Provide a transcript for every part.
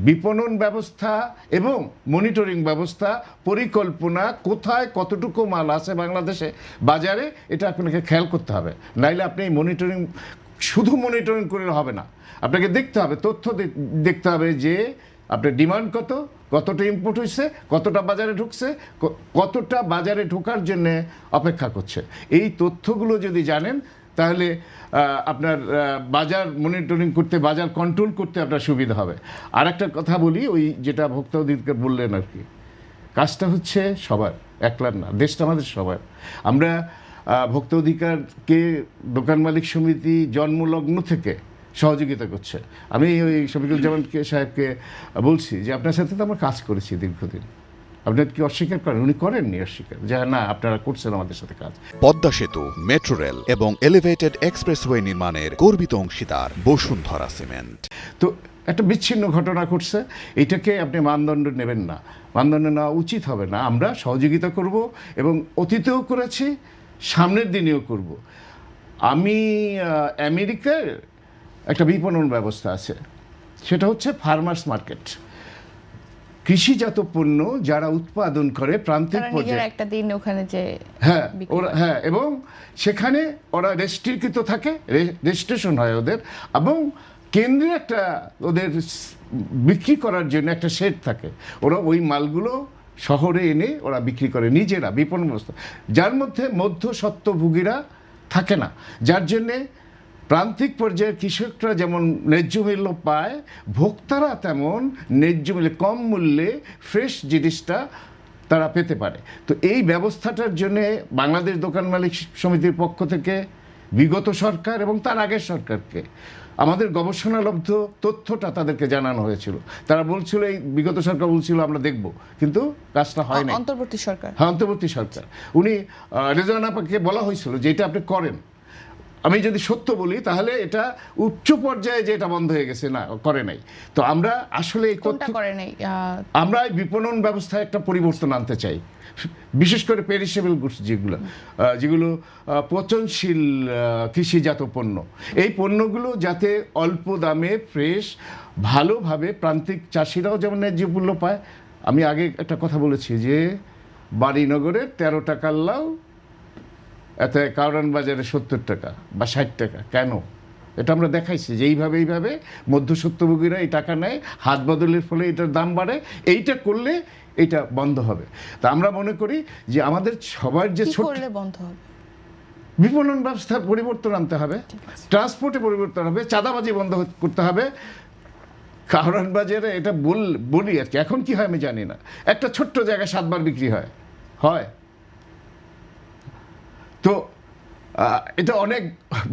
বিপণন ব্যবস্থা এবং মনিটরিং ব্যবস্থা, পরিকল্পনা, কোথায় কতটুকু মাল আছে বাংলাদেশে বাজারে, এটা আপনাকে খেয়াল করতে হবে। নাইলে আপনি শুধু মনিটরিং করলে হবে না, আপনাকে দেখতে হবে, তথ্য দেখতে হবে যে আপনার ডিমান্ড কতটা ইম্পোর্ট হয়েছে, কতটা বাজারে ঢুকছে, কতটা বাজারে ঢোকার জন্য অপেক্ষা করছে। এই তথ্যগুলো যদি জানেন তাহলে আপনার বাজার মনিটরিং করতে, বাজার কন্ট্রোল করতে আপনার সুবিধা হবে। আর একটা কথা বলি, ওই যেটা ভোক্তা অধিকার বললেন আর কি, কাজটা হচ্ছে সবার, একলার না, দেশটা আমাদের সবার। আমরা ভোক্তা অধিকারকে দোকান মালিক সমিতি জন্মলগ্ন থেকে সহযোগিতা করছে। আমি ওই শফিকুজ্জামান সাহেবকে বলছি যে আপনার সাথে তো আমরা কাজ করেছি দীর্ঘদিন, আপনার কি অস্বীকার করেন? উনি করেননি অস্বীকার, যে না আপনারা করছেন আমাদের সাথে কাজ। পদ্মা সেতু, মেট্রো রেল এবং এলিভেটেড এক্সপ্রেসওয়ে নির্মাণের গর্বিত অংশীদার বসুন্ধরা সিমেন্ট। তো একটা বিচ্ছিন্ন ঘটনা ঘটছে, এটাকে আপনি মানদণ্ড নেবেন না, মানদণ্ড নেওয়া উচিত হবে না। আমরা সহযোগিতা করব এবং অতীতেও করেছি, সামনের দিনেও করব। আমি আমেরিকার একটা বিপণন ব্যবস্থা আছে, সেটা হচ্ছে ফার্মার্স মার্কেট। কৃষিজাত পণ্য যারা উৎপাদন করে প্রান্তিক পর্যায়ে একটা দিন ওখানে যে হ্যাঁ, এবং সেখানে ওরা রেস্ট্রিকৃত থাকে, রেজিস্ট্রেশন হয় ওদের, এবং কেন্দ্রে একটা ওদের বিক্রি করার জন্য একটা শেড থাকে। ওরা ওই মালগুলো শহরে এনে ওরা বিক্রি করে নিজেরা, বিপণন ব্যবস্থা, যার মধ্যে মধ্যস্বত্বভোগীরা থাকে না, যার জন্যে প্রান্তিক পর্যায়ের কৃষকরা যেমন ন্যায্য মূল্য পায়, ভোক্তারা তেমন ন্যায্য মূল্যে, কম মূল্যে ফ্রেশ জিনিসটা তারা পেতে পারে। তো এই ব্যবস্থাটার জন্যে বাংলাদেশ দোকান মালিক সমিতির পক্ষ থেকে বিগত সরকার এবং তার আগের সরকারকে আমাদের গবেষণালব্ধ তথ্যটা তাদেরকে জানানো হয়েছিল। তারা বলছিল, এই বিগত সরকার বলছিল আমরা দেখব, কিন্তু কাজটা হয় না। অন্তর্বর্তী সরকার, হ্যাঁ, অন্তর্বর্তী সরকার, উনি রেজওয়ানা আপাকে বলা হয়েছিল যে এটা আপনি করেন। আমি যদি সত্য বলি তাহলে এটা উচ্চ পর্যায়ে যে এটা বন্ধ হয়ে গেছে, না করে নাই। তো আমরা আসলে এই তথ্য করে নাই, আমরা এই বিপণন ব্যবস্থায় একটা পরিবর্তন আনতে চাই, বিশেষ করে পেরিশেবল গুডস, যেগুলো পচনশীল কৃষিজাত পণ্য, এই পণ্যগুলো যাতে অল্প দামে ফ্রেশ, ভালোভাবে প্রান্তিক চাষিরাও যেমন ন্যায্য মূল্য পায়। আমি আগে একটা কথা বলেছি যে বাড়িনগরের 13 টাকার লাউ এত কারণ বাজারে 70 টাকা বা 60 টাকা কেন? এটা আমরা দেখাইছি যে এইভাবে মধ্যস্বত্বভোগীরা এই টাকা নেয়, হাত বদলের ফলে এটার দাম বাড়ে। এইটা করলে এটা বন্ধ হবে। তা আমরা মনে করি যে আমাদের সবার যে বন্ধ হবে, বিপণন ব্যবস্থার পরিবর্তন আনতে হবে, ট্রান্সপোর্টে পরিবর্তন হবে, চাঁদাবাজি বন্ধ করতে হবে। কারণ বাজারে এটা বলি আর কি, এখন কি হয় আমি জানি না, একটা ছোট্ট জায়গায় 7 বার বিক্রি হয়। তো এটা অনেক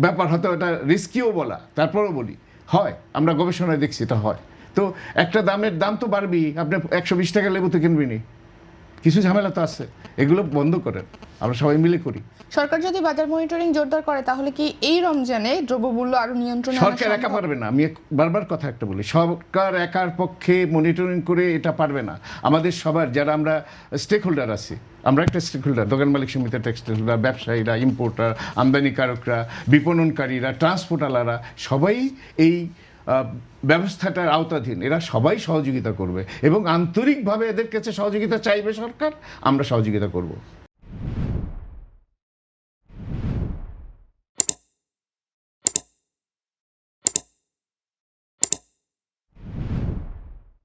ব্যাপার, হয়তো এটা রিস্কিও বলা, তারপরেও বলি হয়, আমরা গবেষণায় দেখছি এটা হয়। তো একটা দাম তো বাড়বেই, আপনি 120 টাকা লেবু তো কিনবেনি, কিছু ঝামেলা তো আছে, এগুলো বন্ধ করেন, আমরা সবাই মিলে করি। সরকার যদি বাজার মনিটরিং জোরদার করে তাহলে কি এই রমজানে দ্রব্যমূল্য আরো নিয়ন্ত্রণে? সরকার একা পারবে না, আমি বারবার কথা একটা বলি, সরকার একার পক্ষে মনিটরিং করে এটা পারবে না। আমাদের সবার, যারা আমরা স্টেক হোল্ডার আছি, আমরা একটা স্টেক হোল্ডার, দোকান মালিক সমিতির একটা স্টেক হোল্ডার, ব্যবসায়ীরা, ইম্পোর্টার, আমদানিকারকরা, বিপণনকারীরা, ট্রান্সপোর্টাররা, সবাই এই ব্যবস্থাটার আওতাধীন। এরা সবাই সহযোগিতা করবে এবং আন্তরিকভাবে এদের কাছে সহযোগিতা চাইবে সরকার, আমরা সহযোগিতা করব।